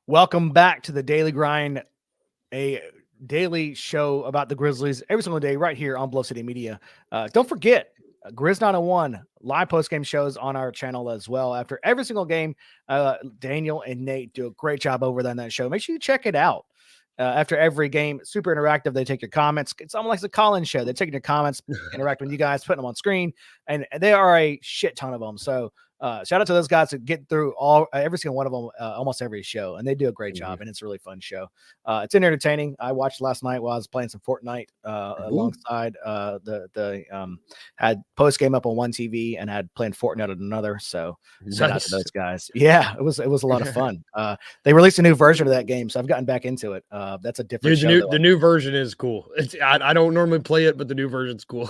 Welcome back to the Daily Grind, a daily show about the Grizzlies every single day right here on Bluff City Media. Don't forget, Grizz 901 live post-game shows on our channel as well. After every single game, Daniel and Nate do a great job over there on that show. Make sure you check it out. After every game, super interactive. They take your comments. It's almost like the call-in show. They're taking your comments, interacting with you guys, putting them on screen, and they are a shit ton of them. So shout out to those guys that get through every single one of them, almost every show, and they do a great job. And it's a really fun show. It's entertaining. I watched last night while I was playing some Fortnite alongside had post game up on one TV and had playing Fortnite on another. So shout out to those guys. Yeah, it was a lot of fun. They released a new version of that game, so I've gotten back into it. That's a different show. The new version is cool. I don't normally play it, but the new version's cool.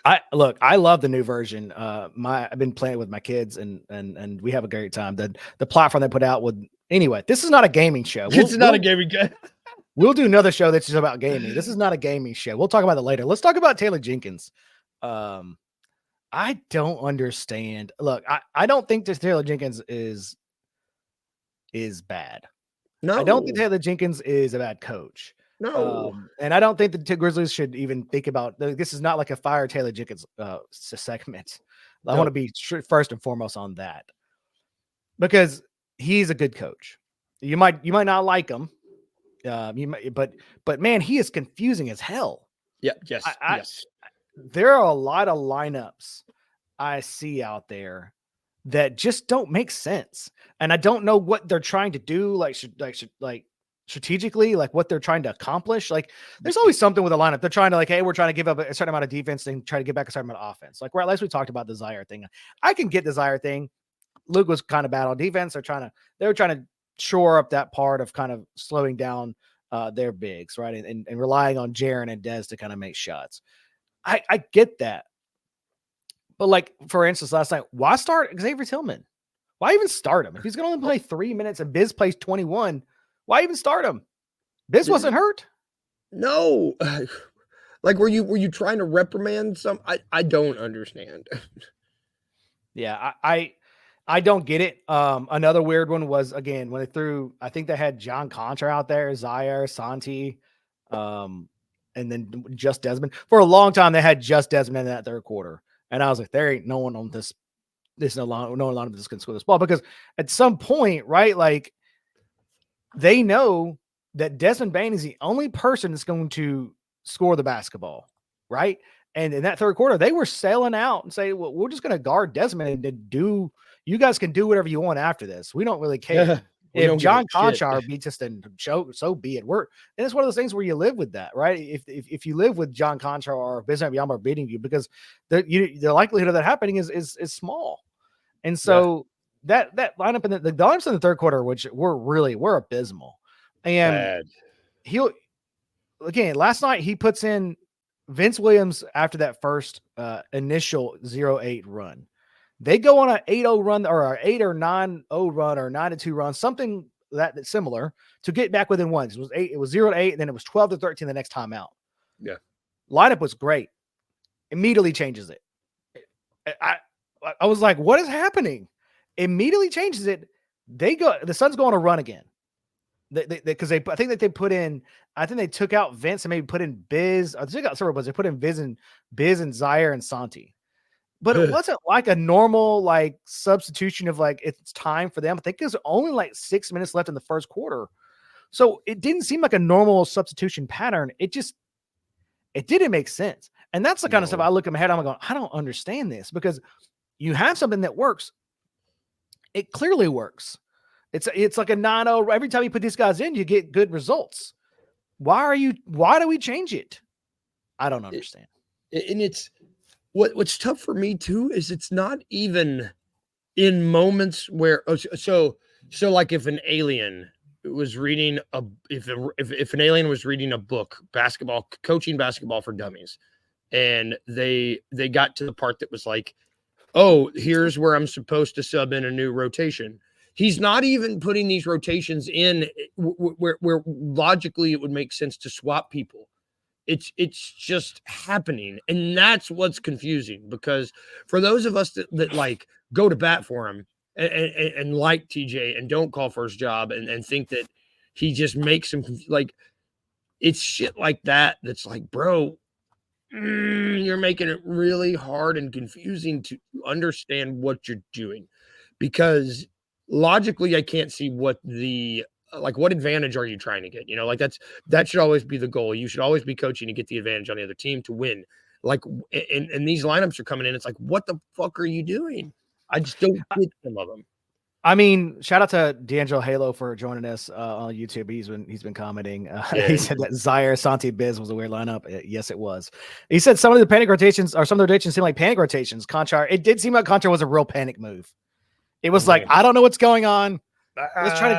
I love the new version. I've been playing it with my kids and we have a great time. The platform they put out anyway, this is not a gaming show. It's not a gaming show. We'll do another show that's just about gaming. This is not a gaming show. We'll talk about it later. Let's talk about Taylor Jenkins. I don't understand. Look, I don't think this Taylor Jenkins is bad. No, I don't think Taylor Jenkins is a bad coach. No, and I don't think the Grizzlies should even think about this. Is not like a fire Taylor Jenkins segment. I want to be first and foremost on that because he's a good coach. You might not like him, but man, he is confusing as hell. Yeah, yes, yes. There are a lot of lineups I see out there that just don't make sense, and I don't know what they're trying to do. Like strategically, like what they're trying to accomplish. Like there's always something with a lineup. They're trying to hey, we're trying to give up a certain amount of defense and try to get back a certain amount of offense. Like last we talked about the Zaire thing. I can get the Zaire thing. Luke was kind of bad on defense. They were trying to shore up that part of kind of slowing down their bigs, right? And relying on Jaren and Dez to kind of make shots. I get that. But like, for instance, last night, why start Xavier Tillman? Why even start him? If he's going to only play 3 minutes and Biz plays 21, why even start him? Biz wasn't hurt. No. Like, were you trying to reprimand some? I don't understand. Yeah, I don't get it. Another weird one was, again, when they threw, I think they had John Contra out there, Zaire, Santi, and then just Desmond. For a long time, they had just Desmond in that third quarter. And I was like, there ain't no one on this. There's no one on this can score this ball. Because at some point, right, like, they know that Desmond Bane is the only person that's going to score the basketball, right? And in that third quarter, they were sailing out and say, well, we're just going to guard Desmond and you guys can do whatever you want after this. We don't really care. If John Conchar beats us, then so be it. And it's one of those things where you live with that, right? If you live with John Conchar or Bismack Biyama beating you, because the likelihood of that happening is small. And so that lineup in the lineups in the third quarter, which were abysmal. And last night he puts in Vince Williams after that first initial 0-8 run. They go on an 8-0 run or an 8 or 9-0 run or 9-2 run, something that's similar to get back within one. It was 0-8, and then it was 12-13 the next time out. Yeah. Lineup was great. Immediately changes it. I was like, what is happening? Immediately changes it. The Suns go on a run again. Because I think that they put in, I think they took out Vince and maybe put in Biz. I took out several, but they put in Biz and Zaire and Santi. But it wasn't like a normal like substitution of like it's time for them. I think there's only like 6 minutes left in the first quarter. So it didn't seem like a normal substitution pattern. It didn't make sense. And that's the kind of stuff I look in my head. I'm going, I don't understand this because you have something that works. It clearly works. It's like a 9-0. Every time you put these guys in, you get good results. Why do we change it? I don't understand. And it's what's tough for me too is it's not even in moments where so like if an alien was reading if an alien was reading a book, coaching basketball for dummies, and they got to the part that was like, oh, here's where I'm supposed to sub in a new rotation. He's not even putting these rotations in where logically it would make sense to swap people. It's just happening. And that's what's confusing, because for those of us that like go to bat for him, and like TJ and don't call for his job and think that he just makes him like it's shit like that. That's like, bro, you're making it really hard and confusing to understand what you're doing because logically I can't see what the like what advantage are you trying to get? You know, like that should always be the goal. You should always be coaching to get the advantage on the other team to win. Like and these lineups are coming in. It's like, what the fuck are you doing? I just don't get some of them. I mean, shout out to D'Angelo Halo for joining us on YouTube. He's been commenting. He said that Zaire Santi Biz was a weird lineup. Yes, it was. He said some of the panic rotations or some of the rotations seem like panic rotations. Contra, it did seem like Contra was a real panic move. It was like, I don't know what's going on. Let's try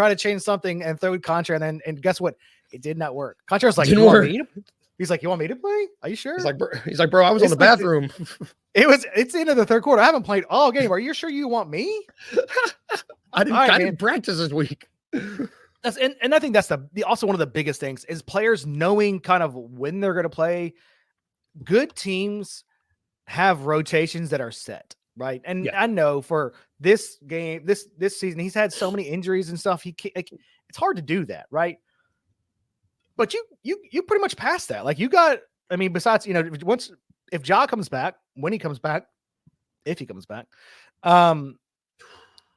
to change something and throw Contra, and guess what? It did not work. Contra was like, he's like, you want me to play? Are you sure? He's like, bro, I was on the bathroom. It's the end of the third quarter. I haven't played all game. Are you sure you want me? I didn't practice this week. And I think that's also one of the biggest things is players knowing kind of when they're going to play. Good teams have rotations that are set, right? And I know for this game, this season, he's had so many injuries and stuff. It's hard to do that, right? But you pretty much passed that. Like you got, I mean, besides, if Ja comes back, when he comes back, if he comes back,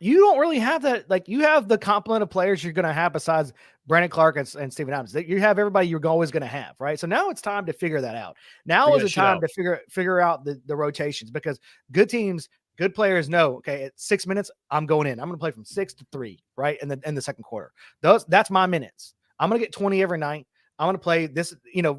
you don't really have that. Like you have the complement of players you're going to have besides Brandon Clark and Steven Adams. You have everybody you're always going to have, right? So now it's time to figure that out. Now is the time to figure out the rotations because good teams, good players know, okay, at 6 minutes, I'm going in. I'm going to play from 6 to 3, right? In the second quarter. That's my minutes. I'm going to get 20 every night. I'm going to play this,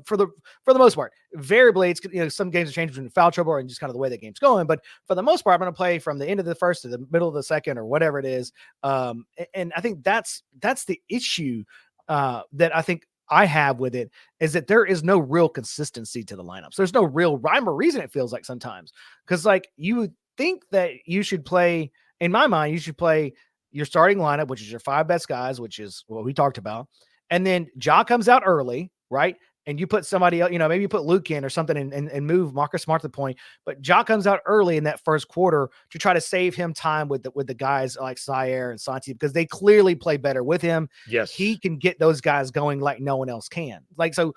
for the most part. Variably, it's, some games have changed between foul trouble and just kind of the way the game's going. But for the most part, I'm going to play from the end of the first to the middle of the second or whatever it is. And I think that's the issue that I think I have with it is that there is no real consistency to the lineups. There's no real rhyme or reason, it feels like sometimes. Because, like, you would think that you should play, in my mind, you should play your starting lineup, which is your 5 best guys, which is what we talked about. And then Ja comes out early, right? And you put somebody else, maybe you put Luke in or something and move Marcus Smart to the point. But Ja comes out early in that first quarter to try to save him time with the guys like Zaire and Santi because they clearly play better with him. Yes. He can get those guys going like no one else can. Like, so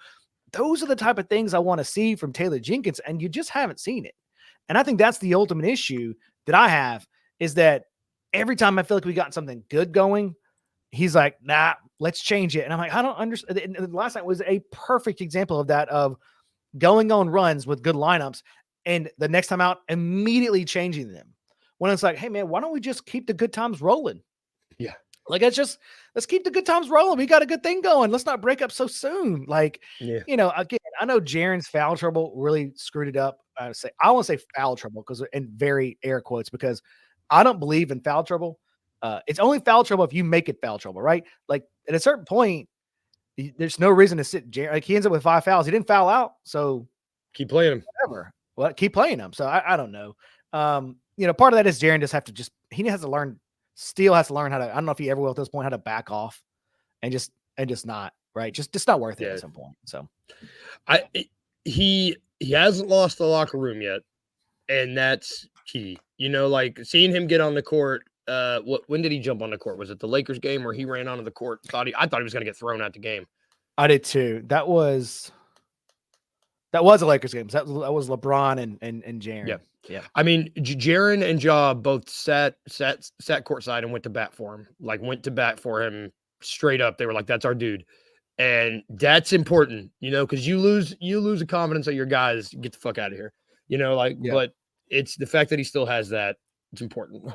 those are the type of things I want to see from Taylor Jenkins, and you just haven't seen it. And I think that's the ultimate issue that I have is that every time I feel like we got something good going, he's like, nah, let's change it. And I'm like, I don't understand. And last night was a perfect example of that, of going on runs with good lineups and the next time out immediately changing them. When it's like, hey man, why don't we just keep the good times rolling? Yeah. Like, let's keep the good times rolling. We got a good thing going. Let's not break up so soon. Like, again, I know Jaren's foul trouble really screwed it up. I want to say foul trouble because in very air quotes, because I don't believe in foul trouble. It's only foul trouble if you make it foul trouble, right? Like at a certain point, there's no reason to sit. Like he ends up with 5 fouls. He didn't foul out, so keep playing him. Whatever. Well, keep playing him. So I don't know. Part of that is Jaren he has to learn. Still has to learn how to. I don't know if he ever will at this point how to back off, and just not right. Just not worth it at some point. So, he hasn't lost the locker room yet, and that's key. Like seeing him get on the court. When did he jump on the court? Was it the Lakers game where he ran onto the court? I thought he was going to get thrown out the game. I did too. That was a Lakers game. That was LeBron and Jaren. Yeah. I mean, Jaren and Ja both sat courtside and went to bat for him. Like went to bat for him straight up. They were like, "That's our dude," and that's important, because you lose the confidence of your guys. Get the fuck out of here, But it's the fact that he still has that. It's important.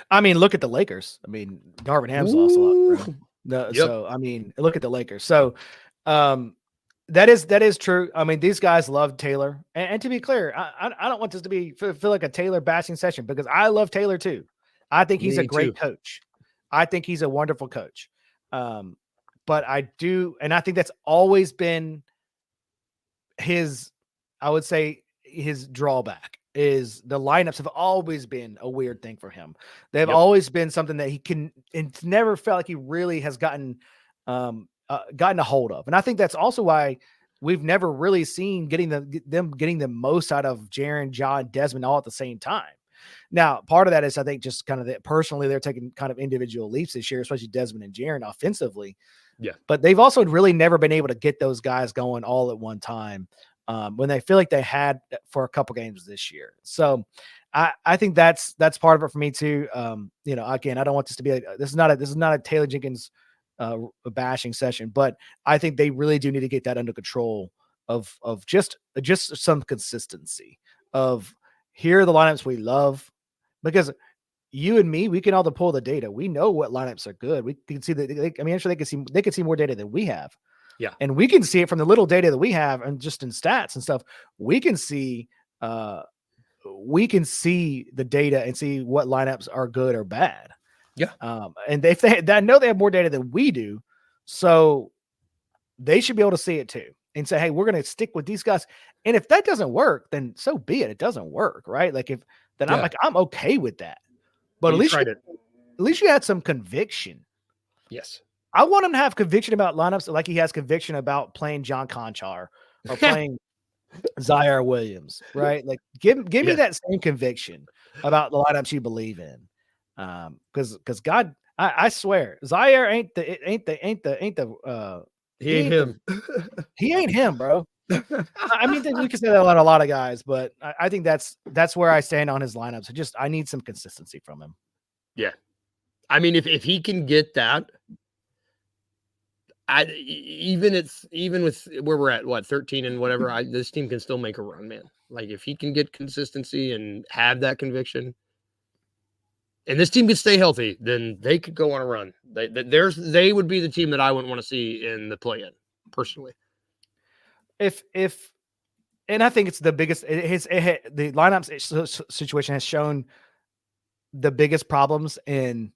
I mean, look at the Lakers. I mean, Darvin Ham's lost a lot, bro. So, I mean, look at the Lakers. So, that is true. I mean, these guys love Taylor. And to be clear, I don't want this to feel like a Taylor bashing session because I love Taylor too. I think he's a great coach. I think he's a wonderful coach. But I do, and I think that's always been his drawback. Is the lineups have always been a weird thing for him. They've always been something that it's never felt like he really has gotten a hold of. And I think that's also why we've never really seen them getting the most out of Jaren, Ja, and Desmond all at the same time. Now, part of that is I think just kind of that personally they're taking kind of individual leaps this year, especially Desmond and Jaren offensively. Yeah. But they've also really never been able to get those guys going all at one time when they feel like they had for a couple games this year. So I think that's part of it for me too. Again, I don't want this to be this is not a Taylor Jenkins bashing session, but I think they really do need to get that under control of just some consistency of here are the lineups we love, because you and me, we can all pull the data. We know what lineups are good. We can see that. I'm sure they can see more data than we have. Yeah. And we can see it from the little data that we have and just in stats and stuff. We can see the data and see what lineups are good or bad. Yeah. And if I know they have more data than we do, so they should be able to see it too and say, hey, we're going to stick with these guys. And if that doesn't work, then so be it. It doesn't work, right? Like I'm okay with that. But at least you had some conviction. Yes. I want him to have conviction about lineups like he has conviction about playing John Conchar or playing Zaire Williams, right? Like give me that same conviction about the lineups you believe in. Because God, I swear, Zaire ain't the he ain't him. He ain't him, bro. I mean, we can say that about a lot of guys, but I think that's where I stand on his lineups. I need some consistency from him. Yeah. I mean, if he can get that, even with where we're at, what, 13 and whatever, this team can still make a run, man. Like if he can get consistency and have that conviction, and this team could stay healthy, then they could go on a run. They would be the team that I wouldn't want to see in the play-in, personally. And I think it's the biggest. The lineup situation has shown the biggest problems in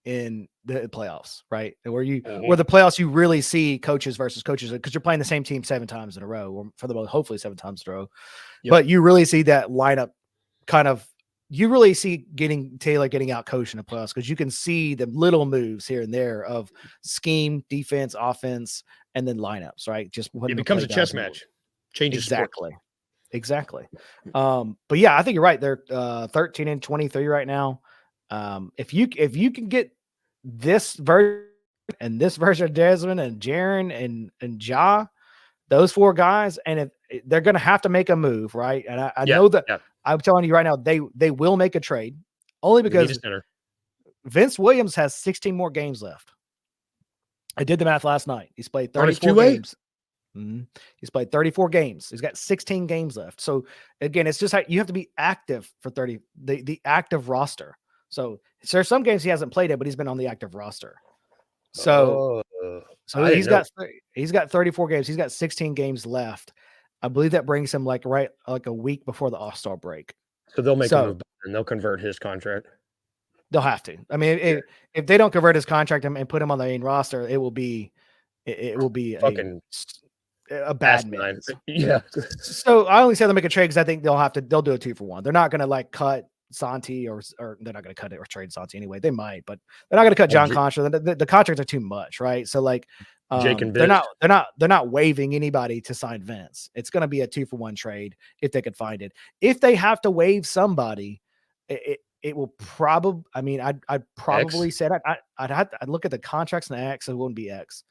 the playoffs, right? And where the playoffs you really see coaches versus coaches because you're playing the same team 7 times in a row, or for the most, hopefully 7 times in a row. Yep. But you really see that lineup kind of. You really see Taylor getting out coached in the playoffs because you can see the little moves here and there of scheme, defense, offense, and then lineups, right? Just it becomes a chess match. Changes exactly. But yeah, I think you're right. They're 13 and 23 right now. If you can get this version and this version of Desmond and Jaren and Ja, those 4 guys, and if they're going to have to make a move, right? And I know that. Yeah. I'm telling you right now, they will make a trade only because Vince Williams has 16 more games left. I did the math last night. He's played 34 games. Mm-hmm. He's played 34 games. He's got 16 games left. So again, it's just how you have to be active for 30, the active roster. So there's some games he hasn't played it, but he's been on the active roster. So he's got 34 games. He's got 16 games left. I believe that brings him like a week before the All-Star break. So they'll make a move and they'll convert his contract. They'll have to. I mean, if they don't convert his contract and put him on the main roster, it will be fucking a bad mess. Yeah. So I only say they'll make a trade because I think they'll do a 2-for-1. They're not going to like cut Santi or they're not going to cut it or trade Santi anyway. They might, but they're not going to cut John Contra. The contracts are too much, right? So like Jake and they're not waiving anybody to sign Vince. It's going to be a 2-for-1 trade if they could find it. If they have to waive somebody, it will probably. I mean, I'd probably say that I'd look at the contracts and the X. It wouldn't be X.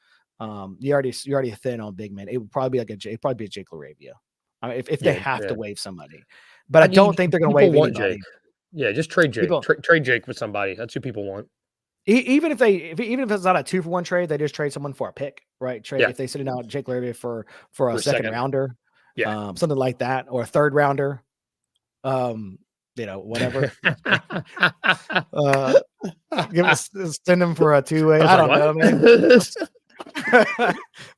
You're already thin on big man. It would probably be a Jake LaRavia. If they have to waive somebody, but I don't think they're going to waive anybody. Jake. Yeah, just trade Jake. Trade Jake with somebody. That's who people want. Even if it's not a 2-for-1 trade, they just trade someone for a pick, right? If they sit down Jake LaRavia for a second rounder, something like that, or a third rounder, whatever. Send them for a 2-way. I don't know, man.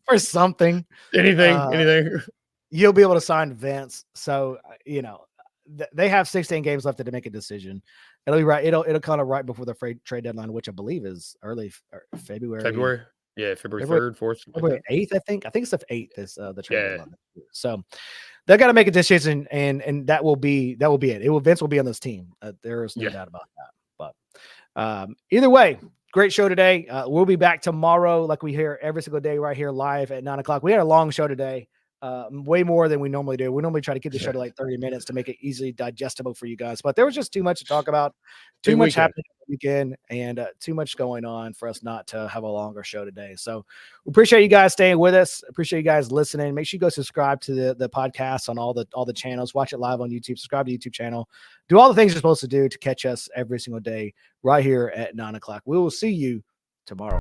For something, anything. You'll be able to sign Vince. So they have 16 games left to make a decision. It'll be right. It'll kind of right before the trade deadline, which I believe is early February. February 3rd, 4th, February 8th. I think it's the 8th is the trade deadline. So they got to make a decision, and that will be it. Vince will be on this team. There's no doubt about that. But either way, great show today. We'll be back tomorrow, like we hear every single day, right here live at 9:00. We had a long show today. way more than we normally do. We normally try to keep the show to like 30 minutes to make it easily digestible for you guys. But there was just too much to talk about, too much happening this weekend, and too much going on for us not to have a longer show today. So we appreciate you guys staying with us. Appreciate you guys listening. Make sure you go subscribe to the podcast on all the channels. Watch it live on YouTube. Subscribe to the YouTube channel. Do all the things you're supposed to do to catch us every single day right here at 9 o'clock. We will see you tomorrow.